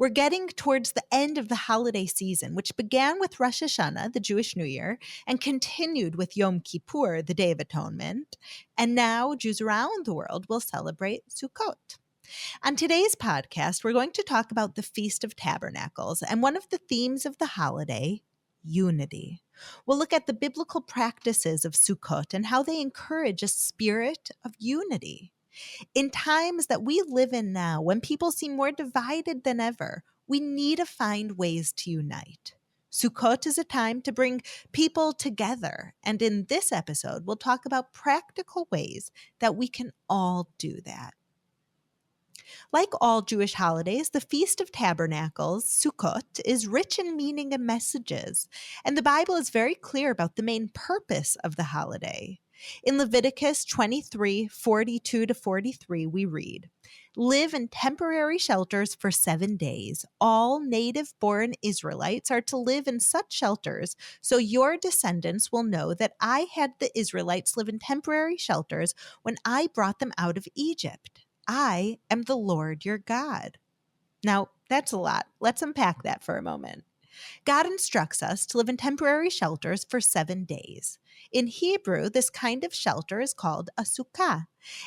We're getting towards the end of the holiday season, which began with Rosh Hashanah, the Jewish New Year, and continued with Yom Kippur, the Day of Atonement. And now Jews around the world will celebrate Sukkot. On today's podcast, we're going to talk about the Feast of Tabernacles and one of the themes of the holiday, unity. We'll look at the biblical practices of Sukkot and how they encourage a spirit of unity. In times that we live in now, when people seem more divided than ever, we need to find ways to unite. Sukkot is a time to bring people together, and in this episode, we'll talk about practical ways that we can all do that. Like all Jewish holidays, the Feast of Tabernacles, Sukkot, is rich in meaning and messages, and the Bible is very clear about the main purpose of the holiday. In Leviticus 23:42-43, we read, "Live in temporary shelters for 7 days. All native-born Israelites are to live in such shelters, so your descendants will know that I had the Israelites live in temporary shelters when I brought them out of Egypt. I am the Lord your God." Now, that's a lot. Let's unpack that for a moment. God instructs us to live in temporary shelters for 7 days. In Hebrew, this kind of shelter is called a sukkah,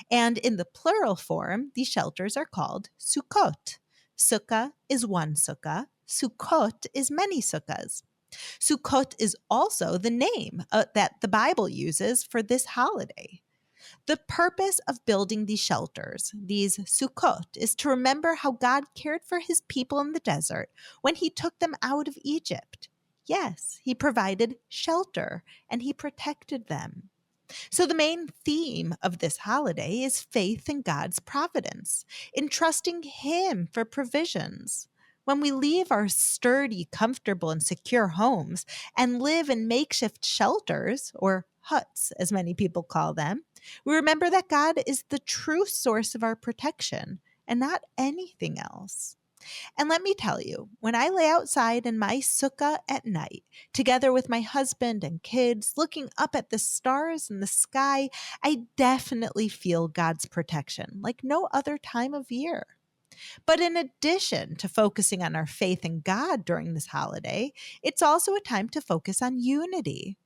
and in the plural form, these shelters are called sukkot. Sukkah is one sukkah. Sukkot is many sukkahs. Sukkot is also the name that the Bible uses for this holiday. The purpose of building these shelters, these Sukkot, is to remember how God cared for his people in the desert when he took them out of Egypt. Yes, he provided shelter and he protected them. So the main theme of this holiday is faith in God's providence, in trusting him for provisions. When we leave our sturdy, comfortable, and secure homes and live in makeshift shelters, or huts, as many people call them, we remember that God is the true source of our protection and not anything else. And let me tell you, when I lay outside in my sukkah at night, together with my husband and kids, looking up at the stars in the sky, I definitely feel God's protection like no other time of year. But in addition to focusing on our faith in God during this holiday, it's also a time to focus on unity.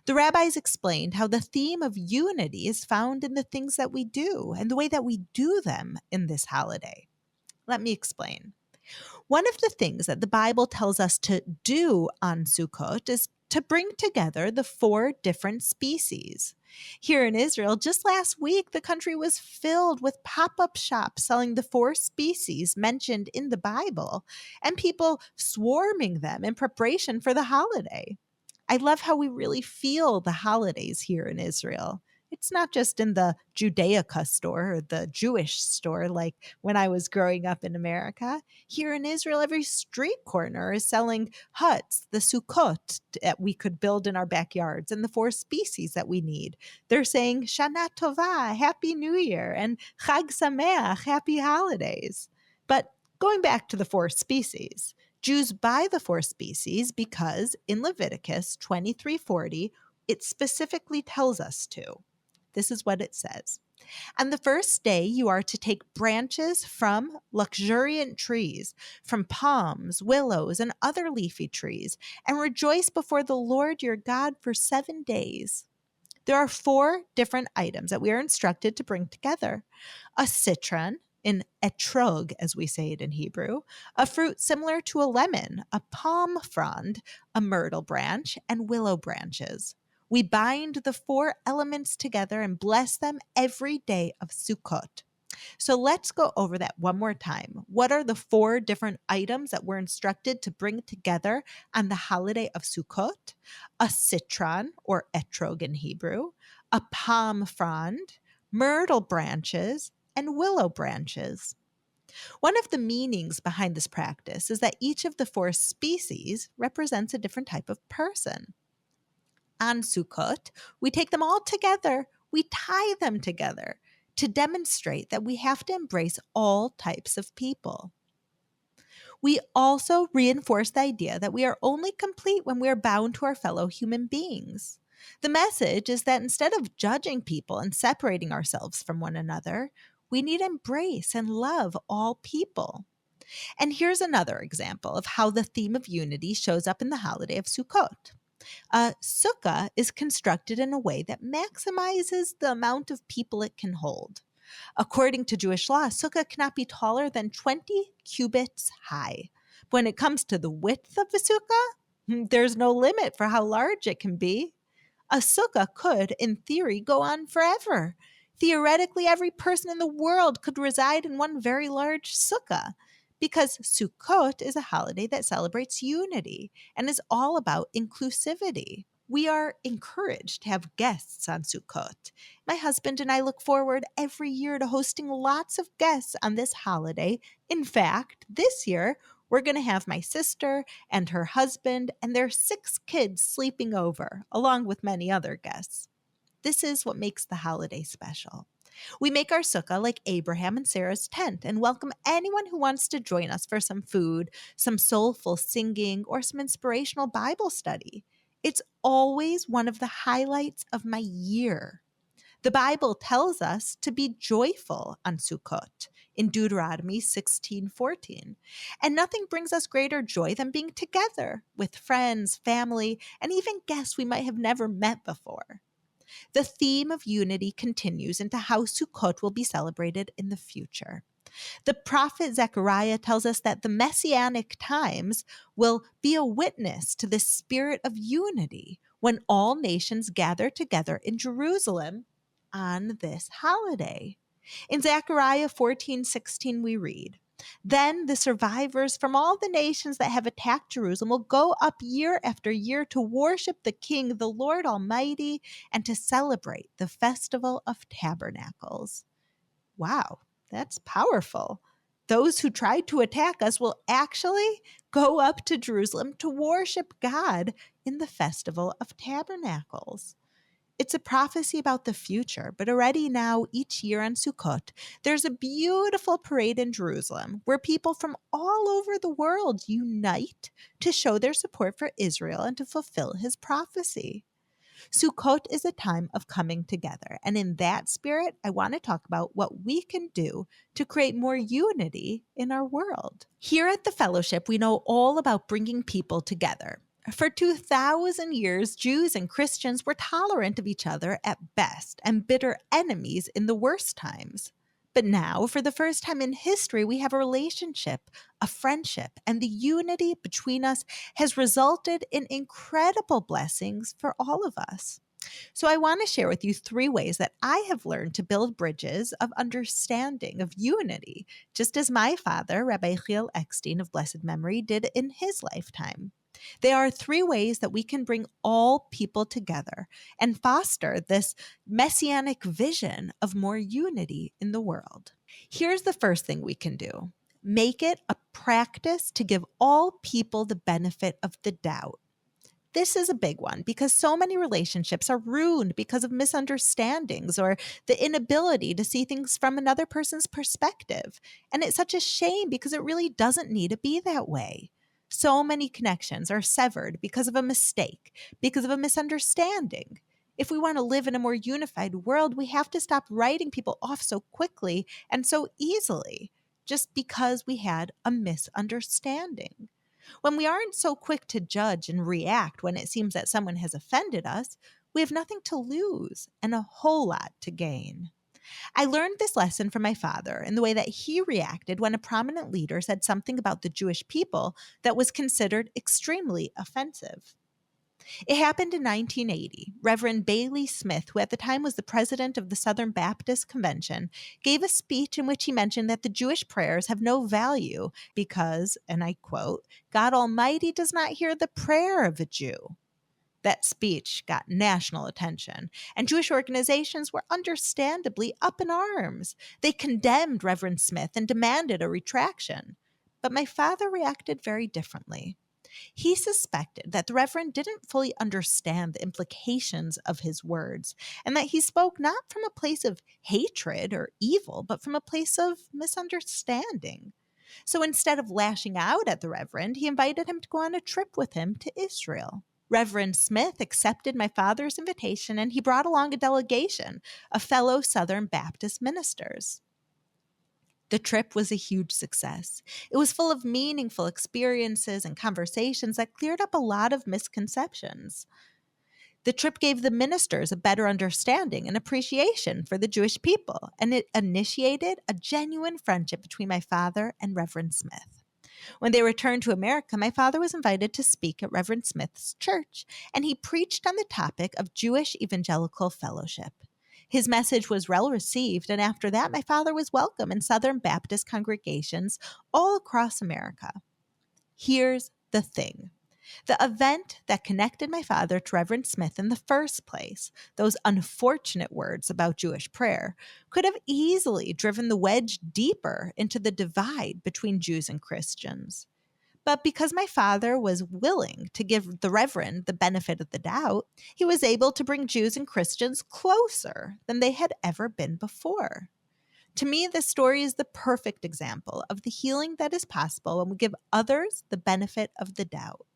The rabbis explained how the theme of unity is found in the things that we do and the way that we do them in this holiday. Let me explain. One of the things that the Bible tells us to do on Sukkot is to bring together the 4 different species. Here in Israel, just last week, the country was filled with pop-up shops selling the 4 species mentioned in the Bible and people swarming them in preparation for the holiday. I love how we really feel the holidays here in Israel. It's not just in the Judaica store or the Jewish store like when I was growing up in America. Here in Israel, every street corner is selling huts, the Sukkot that we could build in our backyards, and the 4 species that we need. They're saying Shana Tova, Happy New Year, and Chag Sameach, Happy Holidays. But going back to the 4 species, Jews buy the 4 species because in Leviticus 23:40, it specifically tells us to. This is what it says. On the first day, you are to take branches from luxuriant trees, from palms, willows, and other leafy trees, and rejoice before the Lord your God for 7 days. There are 4 different items that we are instructed to bring together. A citron, an etrog, as we say it in Hebrew, a fruit similar to a lemon, a palm frond, a myrtle branch, and willow branches. We bind the 4 elements together and bless them every day of Sukkot. So let's go over that one more time. What are the 4 different items that we're instructed to bring together on the holiday of Sukkot? A citron, or etrog in Hebrew, a palm frond, myrtle branches, and willow branches. One of the meanings behind this practice is that each of the 4 species represents a different type of person. On Sukkot, we take them all together, we tie them together to demonstrate that we have to embrace all types of people. We also reinforce the idea that we are only complete when we are bound to our fellow human beings. The message is that instead of judging people and separating ourselves from one another, we need to embrace and love all people. And here's another example of how the theme of unity shows up in the holiday of Sukkot. A sukkah is constructed in a way that maximizes the amount of people it can hold. According to Jewish law, a sukkah cannot be taller than 20 cubits high. When it comes to the width of a sukkah, there's no limit for how large it can be. A sukkah could, in theory, go on forever. Theoretically, every person in the world could reside in one very large sukkah, because Sukkot is a holiday that celebrates unity and is all about inclusivity. We are encouraged to have guests on Sukkot. My husband and I look forward every year to hosting lots of guests on this holiday. In fact, this year, we're going to have my sister and her husband and their 6 kids sleeping over, along with many other guests. This is what makes the holiday special. We make our sukkah like Abraham and Sarah's tent and welcome anyone who wants to join us for some food, some soulful singing, or some inspirational Bible study. It's always one of the highlights of my year. The Bible tells us to be joyful on Sukkot in Deuteronomy 16:14. And nothing brings us greater joy than being together with friends, family, and even guests we might have never met before. The theme of unity continues into how Sukkot will be celebrated in the future. The prophet Zechariah tells us that the Messianic times will be a witness to the spirit of unity when all nations gather together in Jerusalem on this holiday. In Zechariah 14:16, we read, "Then the survivors from all the nations that have attacked Jerusalem will go up year after year to worship the King, the Lord Almighty, and to celebrate the Festival of Tabernacles." Wow, that's powerful. Those who tried to attack us will actually go up to Jerusalem to worship God in the Festival of Tabernacles. It's a prophecy about the future, but already now, each year on Sukkot, there's a beautiful parade in Jerusalem where people from all over the world unite to show their support for Israel and to fulfill his prophecy. Sukkot is a time of coming together, and in that spirit, I want to talk about what we can do to create more unity in our world. Here at the Fellowship, we know all about bringing people together. For 2,000 years, Jews and Christians were tolerant of each other at best and bitter enemies in the worst times. But now, for the first time in history, we have a relationship, a friendship, and the unity between us has resulted in incredible blessings for all of us. So I want to share with you 3 ways that I have learned to build bridges of understanding, of unity, just as my father, Rabbi Yael Eckstein of blessed memory, did in his lifetime. There are 3 ways that we can bring all people together and foster this messianic vision of more unity in the world. Here's the first thing we can do. Make it a practice to give all people the benefit of the doubt. This is a big one because so many relationships are ruined because of misunderstandings or the inability to see things from another person's perspective. And it's such a shame because it really doesn't need to be that way. So many connections are severed because of a mistake, because of a misunderstanding. If we want to live in a more unified world, we have to stop writing people off so quickly and so easily just because we had a misunderstanding. When we aren't so quick to judge and react when it seems that someone has offended us, we have nothing to lose and a whole lot to gain. I learned this lesson from my father in the way that he reacted when a prominent leader said something about the Jewish people that was considered extremely offensive. It happened in 1980. Reverend Bailey Smith, who at the time was the president of the Southern Baptist Convention, gave a speech in which he mentioned that the Jewish prayers have no value because, and I quote, "God Almighty does not hear the prayer of a Jew." That speech got national attention, and Jewish organizations were understandably up in arms. They condemned Reverend Smith and demanded a retraction. But my father reacted very differently. He suspected that the Reverend didn't fully understand the implications of his words, and that he spoke not from a place of hatred or evil, but from a place of misunderstanding. So instead of lashing out at the Reverend, he invited him to go on a trip with him to Israel. Reverend Smith accepted my father's invitation, and he brought along a delegation of fellow Southern Baptist ministers. The trip was a huge success. It was full of meaningful experiences and conversations that cleared up a lot of misconceptions. The trip gave the ministers a better understanding and appreciation for the Jewish people, and it initiated a genuine friendship between my father and Reverend Smith. When they returned to America, my father was invited to speak at Reverend Smith's church, and he preached on the topic of Jewish evangelical fellowship. His message was well received, and after that, my father was welcome in Southern Baptist congregations all across America. Here's the thing. The event that connected my father to Reverend Smith in the first place, those unfortunate words about Jewish prayer, could have easily driven the wedge deeper into the divide between Jews and Christians. But because my father was willing to give the Reverend the benefit of the doubt, he was able to bring Jews and Christians closer than they had ever been before. To me, this story is the perfect example of the healing that is possible when we give others the benefit of the doubt.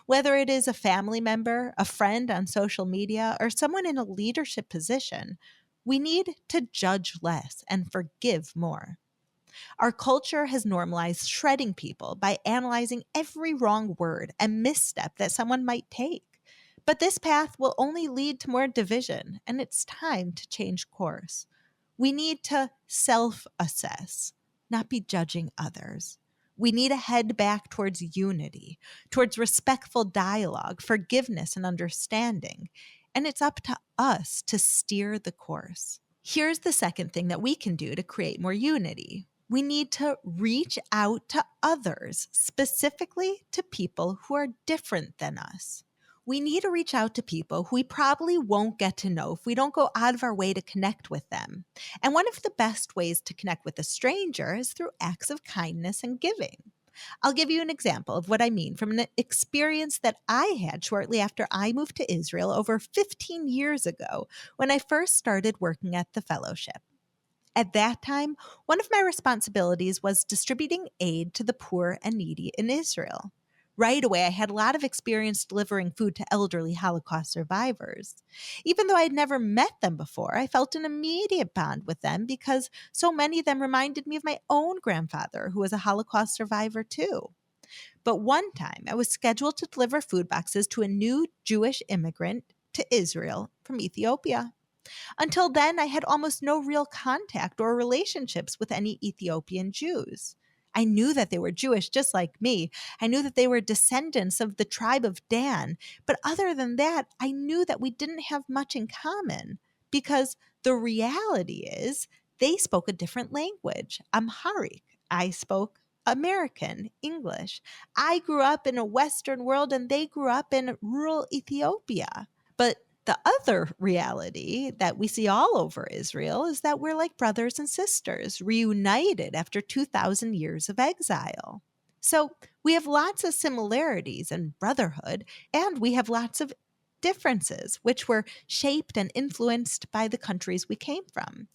Whether it is a family member, a friend on social media, or someone in a leadership position, we need to judge less and forgive more. Our culture has normalized shredding people by analyzing every wrong word and misstep that someone might take. But this path will only lead to more division, and it's time to change course. We need to self-assess, not be judging others. We need to head back towards unity, towards respectful dialogue, forgiveness, and understanding. And it's up to us to steer the course. Here's the second thing that we can do to create more unity. We need to reach out to others, specifically to people who are different than us. We need to reach out to people who we probably won't get to know if we don't go out of our way to connect with them. And one of the best ways to connect with a stranger is through acts of kindness and giving. I'll give you an example of what I mean from an experience that I had shortly after I moved to Israel over 15 years ago when I first started working at the fellowship. At that time, one of my responsibilities was distributing aid to the poor and needy in Israel. Right away, I had a lot of experience delivering food to elderly Holocaust survivors. Even though I had never met them before, I felt an immediate bond with them because so many of them reminded me of my own grandfather, who was a Holocaust survivor too. But one time, I was scheduled to deliver food boxes to a new Jewish immigrant to Israel from Ethiopia. Until then, I had almost no real contact or relationships with any Ethiopian Jews. I knew that they were Jewish just like me. I knew that they were descendants of the tribe of Dan. But other than that, I knew that we didn't have much in common because the reality is they spoke a different language, Amharic. I spoke American, English. I grew up in a Western world and they grew up in rural Ethiopia. But the other reality that we see all over Israel is that we're like brothers and sisters, reunited after 2,000 years of exile. So we have lots of similarities in brotherhood, and we have lots of differences, which were shaped and influenced by the countries we came from.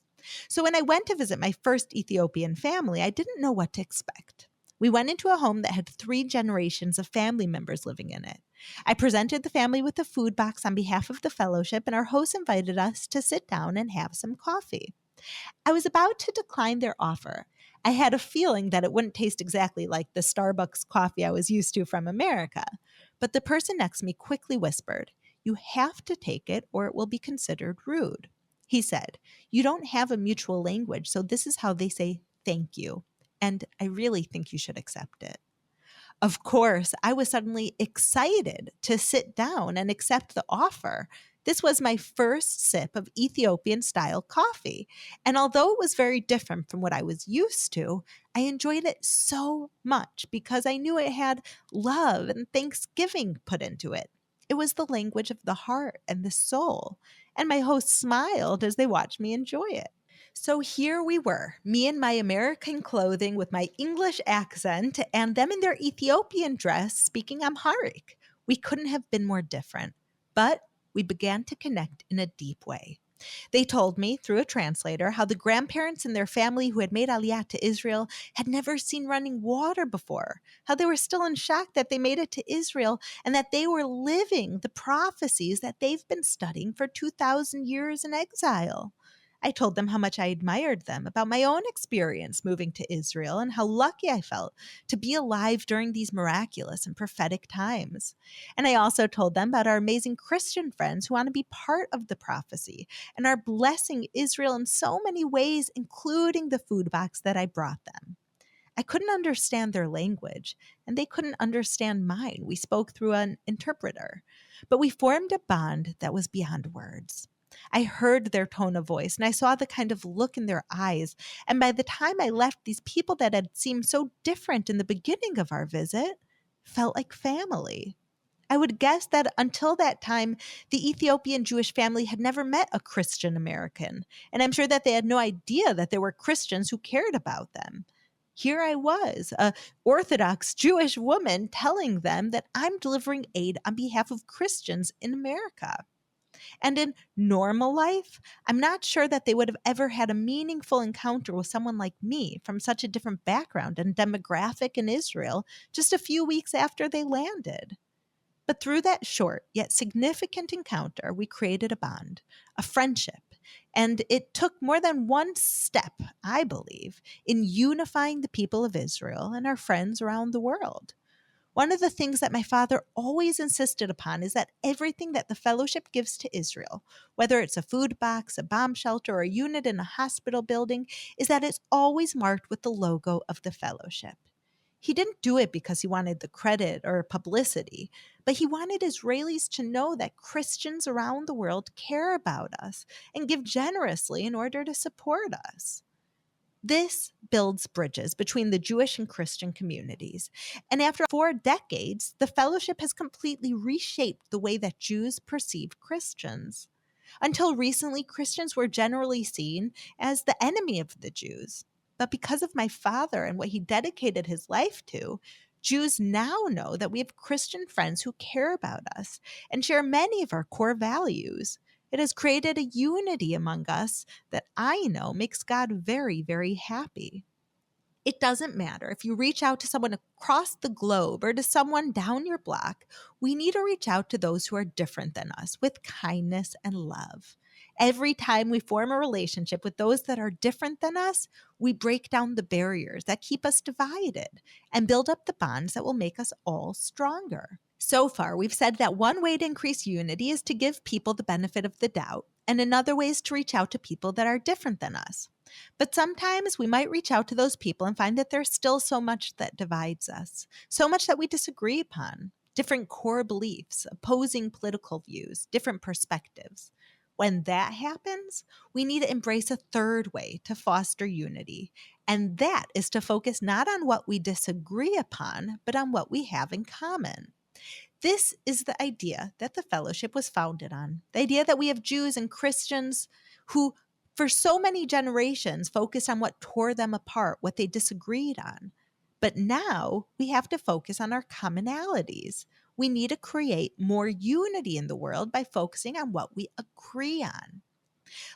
So when I went to visit my first Ethiopian family, I didn't know what to expect. We went into a home that had 3 generations of family members living in it. I presented the family with a food box on behalf of the fellowship, and our host invited us to sit down and have some coffee. I was about to decline their offer. I had a feeling that it wouldn't taste exactly like the Starbucks coffee I was used to from America. But the person next to me quickly whispered, "You have to take it or it will be considered rude." He said, "You don't have a mutual language, so this is how they say thank you. And I really think you should accept it." Of course, I was suddenly excited to sit down and accept the offer. This was my first sip of Ethiopian style coffee. And although it was very different from what I was used to, I enjoyed it so much because I knew it had love and thanksgiving put into it. It was the language of the heart and the soul. And my host smiled as they watched me enjoy it. So here we were, me in my American clothing with my English accent, and them in their Ethiopian dress speaking Amharic. We couldn't have been more different, but we began to connect in a deep way. They told me through a translator how the grandparents in their family who had made Aliyah to Israel had never seen running water before, how they were still in shock that they made it to Israel and that they were living the prophecies that they've been studying for 2,000 years in exile. I told them how much I admired them, about my own experience moving to Israel, and how lucky I felt to be alive during these miraculous and prophetic times. And I also told them about our amazing Christian friends who want to be part of the prophecy and are blessing Israel in so many ways, including the food box that I brought them. I couldn't understand their language, and they couldn't understand mine. We spoke through an interpreter, but we formed a bond that was beyond words. I heard their tone of voice, and I saw the kind of look in their eyes. And by the time I left, these people that had seemed so different in the beginning of our visit felt like family. I would guess that until that time, the Ethiopian Jewish family had never met a Christian American, and I'm sure that they had no idea that there were Christians who cared about them. Here I was, a Orthodox Jewish woman, telling them that I'm delivering aid on behalf of Christians in America. And in normal life, I'm not sure that they would have ever had a meaningful encounter with someone like me from such a different background and demographic in Israel just a few weeks after they landed. But through that short yet significant encounter, we created a bond, a friendship. And it took more than one step, I believe, in unifying the people of Israel and our friends around the world. One of the things that my father always insisted upon is that everything that the fellowship gives to Israel, whether it's a food box, a bomb shelter, or a unit in a hospital building, is that it's always marked with the logo of the fellowship. He didn't do it because he wanted the credit or publicity, but he wanted Israelis to know that Christians around the world care about us and give generously in order to support us. This builds bridges between the Jewish and Christian communities. And after 4 decades, the fellowship has completely reshaped the way that Jews perceive Christians. Until recently, Christians were generally seen as the enemy of the Jews. But because of my father and what he dedicated his life to, Jews now know that we have Christian friends who care about us and share many of our core values. It has created a unity among us that I know makes God very, very happy. It doesn't matter if you reach out to someone across the globe or to someone down your block. We need to reach out to those who are different than us with kindness and love. Every time we form a relationship with those that are different than us, we break down the barriers that keep us divided and build up the bonds that will make us all stronger. So far, we've said that one way to increase unity is to give people the benefit of the doubt, and another way is to reach out to people that are different than us. But sometimes we might reach out to those people and find that there's still so much that divides us, so much that we disagree upon, different core beliefs, opposing political views, different perspectives. When that happens, we need to embrace a third way to foster unity, and that is to focus not on what we disagree upon, but on what we have in common. This is the idea that the fellowship was founded on, the idea that we have Jews and Christians who for so many generations focused on what tore them apart, what they disagreed on. But now we have to focus on our commonalities. We need to create more unity in the world by focusing on what we agree on.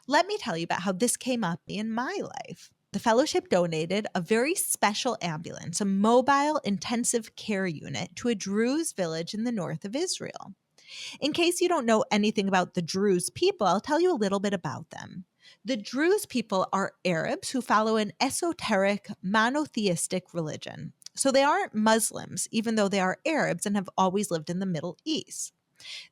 Let me tell you about how this came up in my life. The fellowship donated a very special ambulance, a mobile intensive care unit, to a Druze village in the north of Israel. In case you don't know anything about the Druze people, I'll tell you a little bit about them. The Druze people are Arabs who follow an esoteric, monotheistic religion. So they aren't Muslims, even though they are Arabs and have always lived in the Middle East.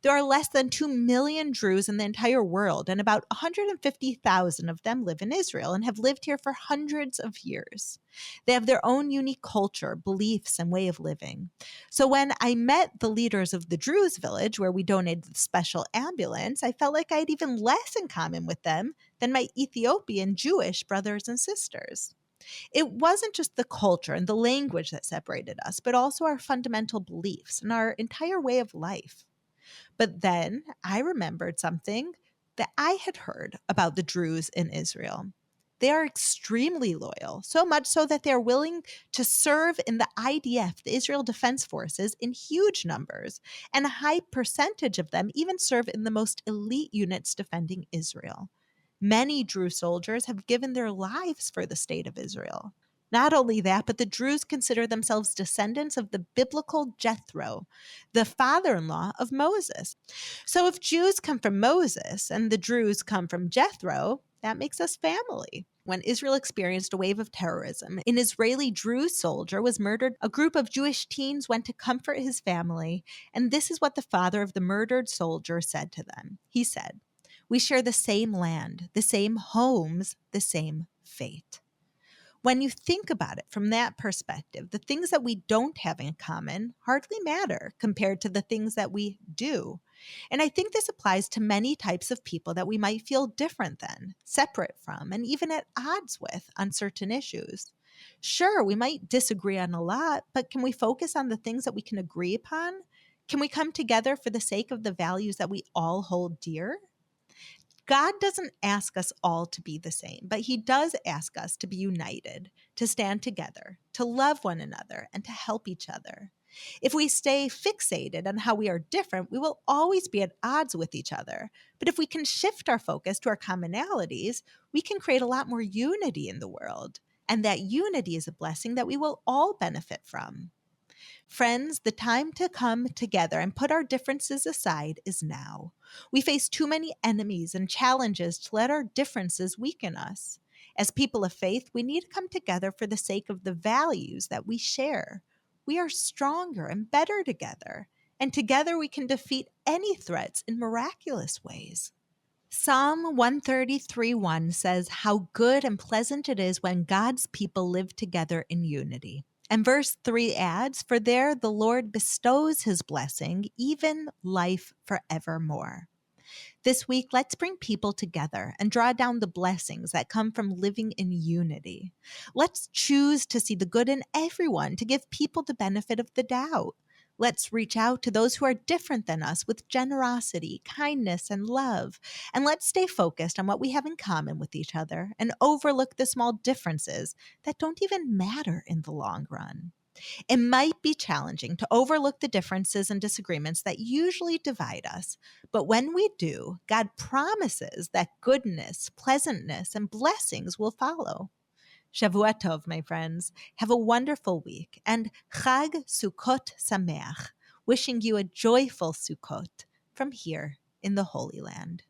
There are less than 2 million Druze in the entire world, and about 150,000 of them live in Israel and have lived here for hundreds of years. They have their own unique culture, beliefs, and way of living. So when I met the leaders of the Druze village, where we donated the special ambulance, I felt like I had even less in common with them than my Ethiopian Jewish brothers and sisters. It wasn't just the culture and the language that separated us, but also our fundamental beliefs and our entire way of life. But then I remembered something that I had heard about the Druze in Israel. They are extremely loyal, so much so that they are willing to serve in the IDF, the Israel Defense Forces, in huge numbers, and a high percentage of them even serve in the most elite units defending Israel. Many Druze soldiers have given their lives for the state of Israel. Not only that, but the Druze consider themselves descendants of the biblical Jethro, the father-in-law of Moses. So if Jews come from Moses and the Druze come from Jethro, That makes us family. When Israel experienced a wave of terrorism, an Israeli Druze soldier was murdered. A group of Jewish teens went to comfort his family, and this is what the father of the murdered soldier said to them. He said, "We share the same land, the same homes, the same fate." When you think about it from that perspective, the things that we don't have in common hardly matter compared to the things that we do. And I think this applies to many types of people that we might feel different than, separate from, and even at odds with on certain issues. Sure, we might disagree on a lot, but can we focus on the things that we can agree upon? Can we come together for the sake of the values that we all hold dear? God doesn't ask us all to be the same, but he does ask us to be united, to stand together, to love one another, and to help each other. If we stay fixated on how we are different, we will always be at odds with each other. But if we can shift our focus to our commonalities, we can create a lot more unity in the world. And that unity is a blessing that we will all benefit from. Friends, the time to come together and put our differences aside is now. We face too many enemies and challenges to let our differences weaken us. As people of faith, we need to come together for the sake of the values that we share. We are stronger and better together, and together we can defeat any threats in miraculous ways. Psalm 133:1 says, "How good and pleasant it is when God's people live together in unity." And verse 3 adds, "For there the Lord bestows his blessing, even life forevermore." This week, let's bring people together and draw down the blessings that come from living in unity. Let's choose to see the good in everyone, to give people the benefit of the doubt. Let's reach out to those who are different than us with generosity, kindness, and love. And let's stay focused on what we have in common with each other and overlook the small differences that don't even matter in the long run. It might be challenging to overlook the differences and disagreements that usually divide us, but when we do, God promises that goodness, pleasantness, and blessings will follow. Shavua Tov, my friends. Have a wonderful week, and Chag Sukkot Sameach, wishing you a joyful Sukkot from here in the Holy Land.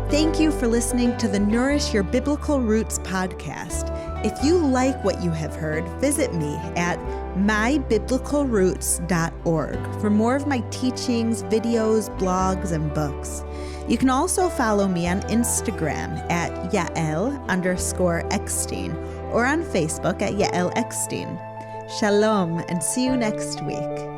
Thank you for listening to the Nourish Your Biblical Roots podcast. If you like what you have heard, visit me at mybiblicalroots.org for more of my teachings, videos, blogs, and books. You can also follow me on Instagram at Yael_Eckstein or on Facebook at Yael Eckstein. Shalom, and see you next week.